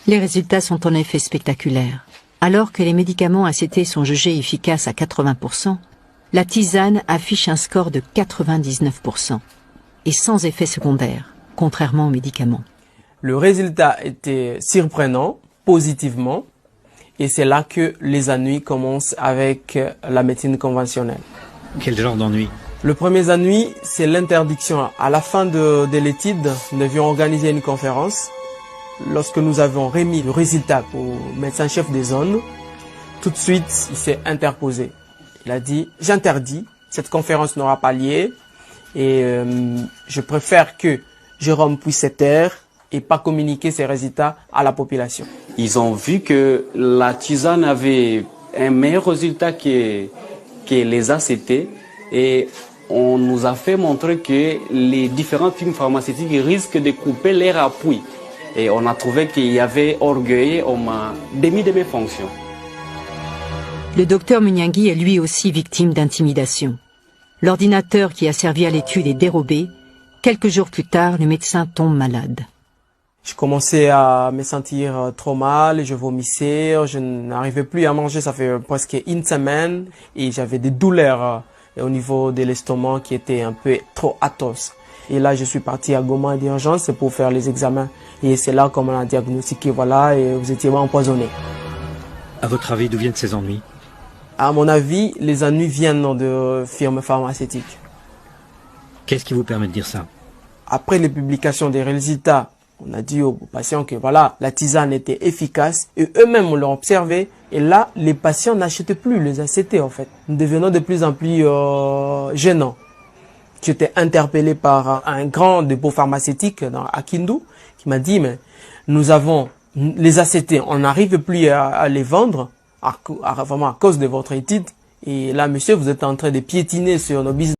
Les résultats sont en effet spectaculaires. Alors que les médicaments ACT sont jugés efficaces à 80%, la tisane affiche un score de 99% et sans effet secondaire, contrairement aux médicaments. Le résultat était surprenant, positivement, et c'est là que les ennuis commencent avec la médecine conventionnelle. Quel genre d'ennui? Le premier ennui, c'est l'interdiction. À la fin de l'étude, nous devions organiser une conférence. Lorsque nous avons remis le résultat au médecin-chef des zones, tout de suite, il s'est interposé. Il a dit, j'interdis, cette conférence n'aura pas lieu et je préfère que Jérôme puisse se taire et pas communiquer ses résultats à la population. Ils ont vu que la tisane avait un meilleur résultat que les ACT et on nous a fait montrer que les différentes firmes pharmaceutiques risquent de couper leur appui. Et on a trouvé qu'il y avait orgueil, on m'a démis de mes fonctions. Le docteur Munyangui est lui aussi victime d'intimidation. L'ordinateur qui a servi à l'étude est dérobé. Quelques jours plus tard, le médecin tombe malade. Je commençais à me sentir trop mal, je vomissais, je n'arrivais plus à manger, ça fait presque une semaine et j'avais des douleurs au niveau de l'estomac qui étaient un peu trop atroces. Et là, je suis parti à Goma d'urgence pour faire les examens. Et c'est là qu'on m'a diagnostiqué, voilà, et vous étiez empoisonné. À votre avis, d'où viennent ces ennuis? À mon avis, les ennuis viennent de firmes pharmaceutiques. Qu'est-ce qui vous permet de dire ça? Après les publications des résultats, on a dit aux patients que voilà, la tisane était efficace et eux-mêmes l'ont observé. Et là, les patients n'achetaient plus les ACT en fait. Nous devenons de plus en plus gênants. J'étais interpellé par un grand dépôt pharmaceutique à Kindu qui m'a dit mais nous avons les ACT, on n'arrive plus à les vendre vraiment à cause de votre étude. Et là, monsieur, vous êtes en train de piétiner sur nos business.